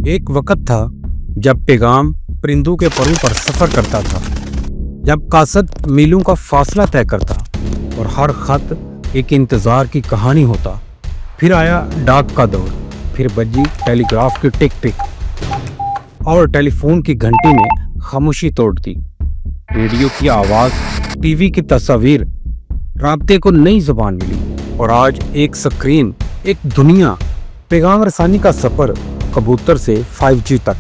एक वक्त था जब पैगाम परिंदों के परों पर सफर करता था, जब कासद मीलों का फासला तय करता और हर खत एक इंतजार की कहानी होता। फिर आया डाक का दौर, फिर बजी टेलीग्राफ की टिक टिक और टेलीफोन की घंटी ने खामोशी तोड़ दी। रेडियो की आवाज, टीवी की तस्वीर, राब्ते को नई जुबान मिली और आज एक स्क्रीन, एक दुनिया, पैगाम रसानी का सफर कबूतर से 5G तक।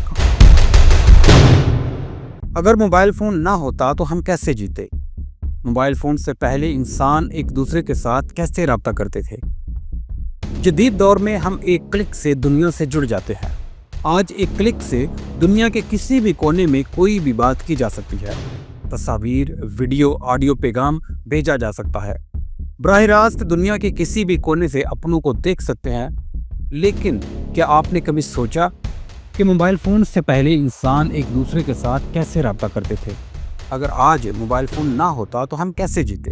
अगर मोबाइल फोन ना होता तो हम कैसे जीते? मोबाइल फोन से पहले इंसान एक दूसरे के साथ कैसे राब्ता करते थे? जदीद दौर में हम एक क्लिक से दुनिया से जुड़ जाते हैं। आज एक क्लिक से दुनिया के किसी भी कोने में कोई भी बात की जा सकती है। तस्वीर, वीडियो, ऑडियो पैगाम भेजा जा सकता है। बराह रास्त दुनिया के किसी भी कोने से अपनों को देख सकते हैं। लेकिन क्या आपने कभी सोचा कि मोबाइल फ़ोन से पहले इंसान एक दूसरे के साथ कैसे रब्ता करते थे? अगर आज मोबाइल फ़ोन ना होता तो हम कैसे जीते?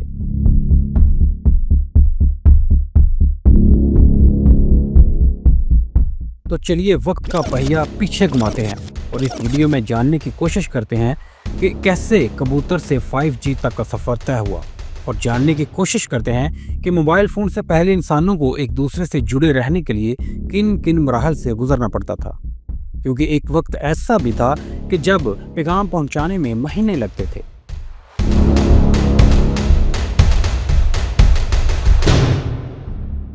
तो चलिए वक्त का पहिया पीछे घुमाते हैं और इस वीडियो में जानने की कोशिश करते हैं कि कैसे कबूतर से 5G तक का सफ़र तय हुआ, और जानने की कोशिश करते हैं कि मोबाइल फ़ोन से पहले इंसानों को एक दूसरे से जुड़े रहने के लिए किन किन मराहल से गुजरना पड़ता था। क्योंकि एक वक्त ऐसा भी था कि जब पैगाम पहुंचाने में महीने लगते थे।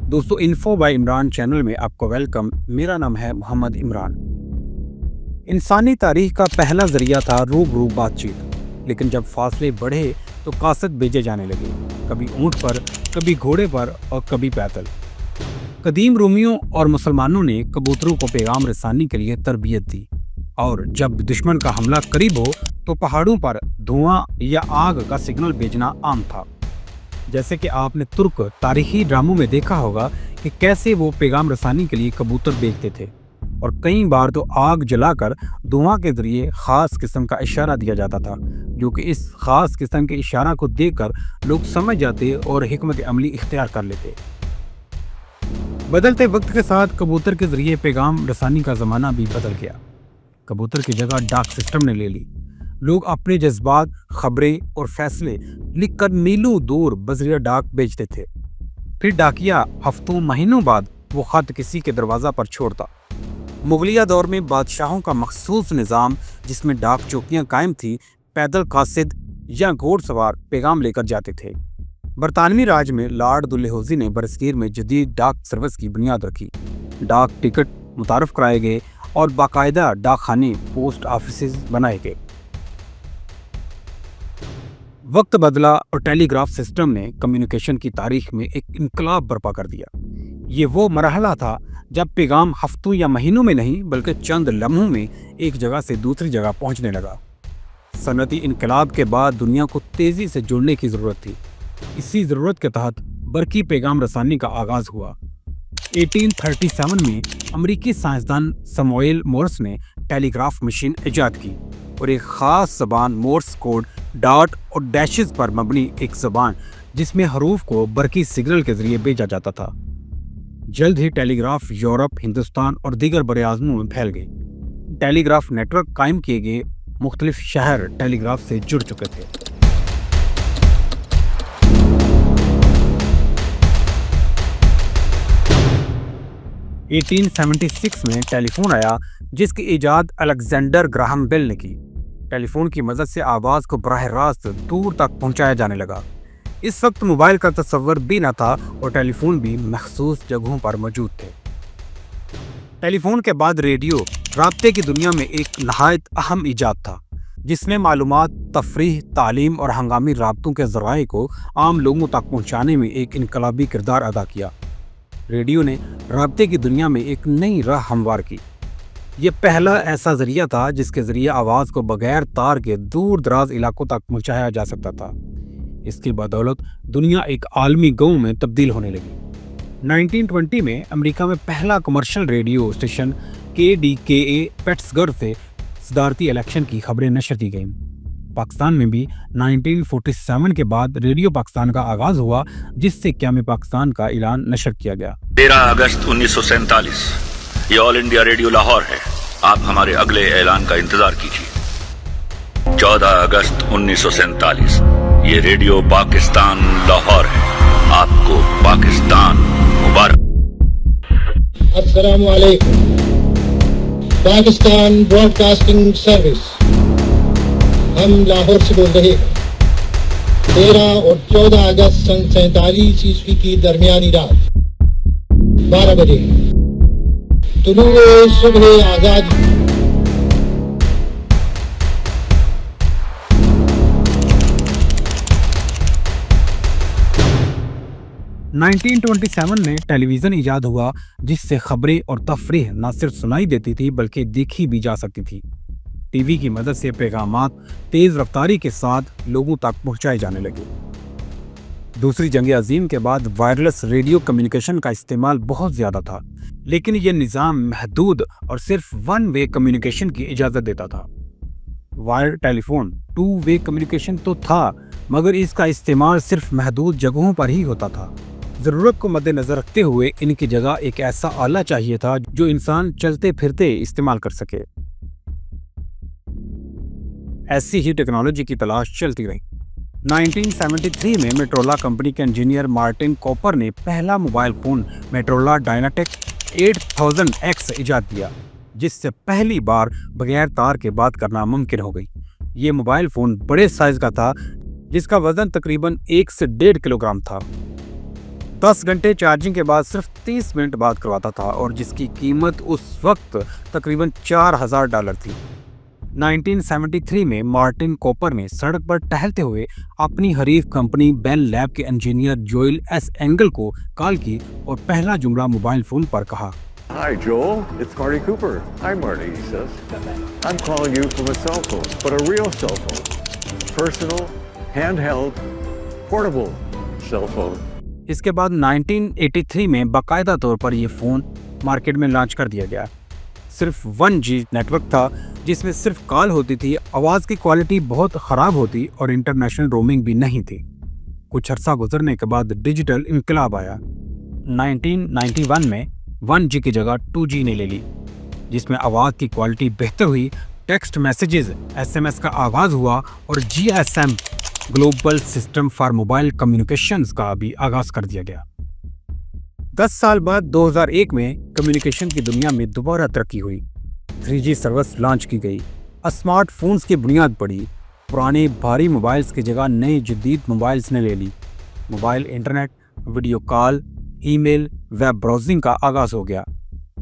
दोस्तों, इन्फो बाय इमरान चैनल में आपको वेलकम। मेरा नाम है मोहम्मद इमरान। इंसानी तारीख का पहला जरिया था रूबरू बातचीत, लेकिन जब फासले बढ़े तो कासद भेजे जाने लगे, कभी ऊंट पर, कभी घोड़े पर और कभी पैदल। कदीम रोमियों और मुसलमानों ने कबूतरों को पैगाम रसानी के लिए तरबियत दी, और जब दुश्मन का हमला करीब हो तो पहाड़ों पर धुआं या आग का सिग्नल भेजना आम था। जैसे कि आपने तुर्क तारीखी ड्रामों में देखा होगा कि कैसे वो पैगाम रसानी के लिए कबूतर भेजते थे, और कई बार तो आग जलाकर धुआं के जरिए खास किस्म का इशारा दिया जाता था, जो कि इस खास किस्म के इशारा को देखकर लोग समझ जाते और हिकमत अमली इख्तियार कर लेते। बदलते वक्त के साथ कबूतर के जरिए पैगाम रसानी का ज़माना भी बदल गया। कबूतर की जगह डाक सिस्टम ने ले ली। लोग अपने जज्बात, खबरें और फैसले लिखकर मीलों दूर बजरिया डाक भेजते थे। फिर डाकिया हफ्तों महीनों बाद वो खत किसी के दरवाज़ा पर छोड़ता। मुगलिया दौर में बादशाहों का मखसूस निज़ाम, जिसमें डाक चौकियाँ कायम थी, पैदल कासिद या घोड़सवार पैगाम लेकर जाते थे। बरतानवी राज में लॉर्ड दुल्हौजी ने बरसगीर में जदीद डाक सर्विस की बुनियाद रखी। डाक टिकट मुतारफ कराए गए और बाकायदा डाक खाने, पोस्ट ऑफिस बनाए गए। वक्त बदला और टेलीग्राफ सिस्टम ने कम्युनिकेशन की तारीख में एक इनकलाब बर्पा कर दिया। ये वो मरहला था जब पैगाम हफ्तों या महीनों में नहीं बल्कि चंद लम्हों में एक जगह से दूसरी जगह पहुंचने लगा। सनती इनकलाब के बाद दुनिया को तेजी से जुड़ने की जरूरत थी। इसी जरूरत के तहत बरकी पैगाम रसानी का आगाज हुआ। 1837 में अमेरिकी साइंसदान समोएल मोर्स ने टेलीग्राफ मशीन इजाद की, और एक खास जबान, मोर्स कोड, डॉट और डैशेस पर मबनी एक जबान, जिसमें हरूफ को बरकी सिग्नल के जरिए भेजा जाता था। जल्द ही टेलीग्राफ यूरोप, हिंदुस्तान और दीगर बरे-आज़मों में फैल गई। टेलीग्राफ नेटवर्क कायम किए गए, मुख्तलिफ शहर टेलीग्राफ से जुड़ चुके थे। सन 1876 में टेलीफोन आया, जिसकी इजाद अलेक्जेंडर ग्राहम बेल ने की। टेलीफोन की मदद से आवाज़ को बराह रास्त दूर तक पहुंचाया जाने लगा। इस वक्त मोबाइल का तस्वर भी न था और टेलीफोन भी मखसूस जगहों पर मौजूद थे। टेलीफोन के बाद रेडियो राब्ते की दुनिया में एक नहायत अहम इजाद था, जिसने मालूमात, तफरीह, तालीम और हंगामी राब्तों के ज़राए को आम लोगों तक पहुंचाने में एक इनकलाबी किरदार अदा किया। रेडियो ने राब्ते की दुनिया में एक नई राह हमवार की। ये पहला ऐसा जरिया था जिसके जरिए आवाज़ को बगैर तार के दूर दराज इलाकों तक पहुंचाया जा सकता था। इसकी बदौलत दुनिया एक आलमी गांव में तब्दील होने लगी। 1920 में अमेरिका में पहला कमर्शियल रेडियो स्टेशन KDKA पेट्सबर्ग से सदारती इलेक्शन की खबरें नशर दी गईं। पाकिस्तान में भी 1947 के बाद रेडियो पाकिस्तान का आगाज हुआ, जिससे क़याम पाकिस्तान का ऐलान नशर किया गया। 13 अगस्त 1947 ये ऑल इंडिया रेडियो लाहौर है। آپ ہمارے اگلے اعلان کا انتظار کیجیے۔ 14 اگست 1947 یہ ریڈیو پاکستان لاہور ہے۔ آپ کو پاکستان مبارک۔ السلام علیکم۔ پاکستان براڈ کاسٹنگ سروس، ہم لاہور سے بول رہے ہیں۔ 13 اور 14 اگست سن 47 عیسوی کی درمیانی رات 12 بجے طلوع صبح آزادی۔ 1927 میں ٹیلی ویژن ایجاد ہوا، جس سے خبریں اور تفریح نہ صرف سنائی دیتی تھی بلکہ دیکھی بھی جا سکتی تھی۔ ٹی وی کی مدد سے پیغامات تیز رفتاری کے ساتھ لوگوں تک پہنچائے جانے لگے۔ دوسری جنگ عظیم کے بعد وائرلیس ریڈیو کمیونیکیشن کا استعمال بہت زیادہ تھا، لیکن یہ نظام محدود اور صرف ون وے کمیونیکیشن کی اجازت دیتا تھا۔ وائر ٹیلی فون 2 وے کمیونیکیشن تو تھا، مگر اس کا استعمال صرف محدود جگہوں پر ہی ہوتا تھا۔ ضرورت کو مد نظر رکھتے ہوئے ان کی جگہ ایک ایسا آلہ چاہیے تھا جو انسان چلتے پھرتے استعمال کر سکے۔ ایسی ہی ٹیکنالوجی کی تلاش چلتی رہی۔ 1973 میں میٹرولا کمپنی کے انجینئر مارٹن کوپر نے پہلا موبائل فون میٹرولا ڈائناٹیک 8000X ایجاد کیا، جس سے پہلی بار بغیر تار کے بات کرنا ممکن ہو گئی۔ یہ موبائل فون بڑے سائز کا تھا، جس کا وزن تقریباً 1 سے 1.5 کلو گرام تھا۔ 10 گھنٹے چارجنگ کے بعد صرف 30 منٹ بات کرواتا تھا، اور جس کی قیمت اس وقت تقریباً $4000 تھی۔ 1973 میں مارٹن کوپر نے سڑک پر ٹہلتے ہوئے اپنی حریف کمپنی بیل لیب کے انجینئر جوئل ایس اینگل کو کال کی اور پہلا جملہ موبائل فون پر کہا۔ Hi Joel, it's Marty Cooper. Hi Marty, he says. I'm calling you from a cell phone, but a real cell phone. Personal, handheld, portable cell phone. اس کے بعد 1983 میں باقاعدہ طور پر یہ فون مارکیٹ میں لانچ کر دیا گیا۔ صرف 1G نیٹ ورک تھا، جس میں صرف کال ہوتی تھی، آواز کی کوالٹی بہت خراب ہوتی اور انٹرنیشنل رومنگ بھی نہیں تھی۔ کچھ عرصہ گزرنے کے بعد ڈیجیٹل انقلاب آیا۔ 1991 میں 1G کی جگہ 2G نے لے لی، جس میں آواز کی کوالٹی بہتر ہوئی، ٹیکسٹ میسیجز SMS کا آغاز ہوا اور GSM global system for mobile communications کا بھی آغاز کر دیا گیا۔ 10 سال بعد 2001 میں کمیونیکیشن کی دنیا میں دوبارہ ترقی ہوئی۔ 3G سروس لانچ کی گئی، اسمارٹ فونز کی بنیاد پڑی، پرانے بھاری موبائلز کی جگہ نئے جدید موبائلز نے لے لی۔ موبائل انٹرنیٹ، ویڈیو کال، ای میل، ویب براؤزنگ کا آغاز ہو گیا۔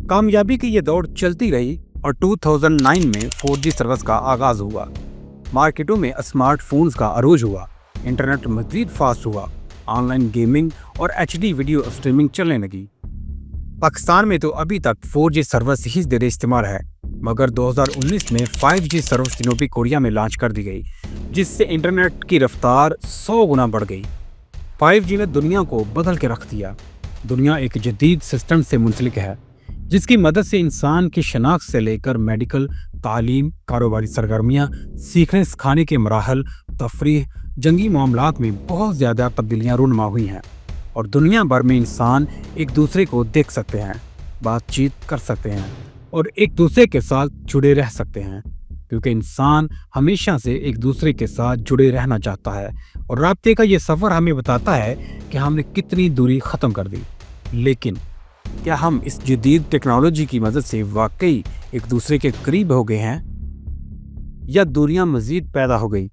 کامیابی کی یہ دوڑ چلتی رہی اور 2009 میں 4G سروس کا آغاز ہوا۔ مارکیٹوں میں اسمارٹ فونز کا عروج ہوا، انٹرنیٹ مزید فاسٹ ہوا، آن لائن گیمنگ اور HD ویڈیو اسٹریمنگ چلنے لگی۔ پاکستان میں تو ابھی تک 4G سروس ہی زیر استعمال ہے، مگر 2019 میں 5G سروس جنوبی کوریا میں لانچ کر دی گئی، جس سے انٹرنیٹ کی رفتار 100 گنا بڑھ گئی۔ 5G نے دنیا کو بدل کے رکھ دیا۔ دنیا ایک جدید سسٹم سے منسلک ہے، جس کی مدد سے انسان کی شناخت سے لے کر میڈیکل، تعلیم، کاروباری سرگرمیاں، سیکھنے سکھانے کے مراحل، تفریح، جنگی معاملات میں بہت زیادہ تبدیلیاں رونما ہوئی ہیں، اور دنیا بھر میں انسان ایک دوسرے کو دیکھ سکتے ہیں، بات چیت کر سکتے ہیں اور ایک دوسرے کے ساتھ جڑے رہ سکتے ہیں، کیونکہ انسان ہمیشہ سے ایک دوسرے کے ساتھ جڑے رہنا چاہتا ہے، اور رابطے کا یہ سفر ہمیں بتاتا ہے کہ ہم نے کتنی دوری ختم کر دی۔ لیکن کیا ہم اس جدید ٹیکنالوجی کی مدد سے واقعی ایک دوسرے کے قریب ہو گئے ہیں، یا دوریاں مزید پیدا ہو گئی؟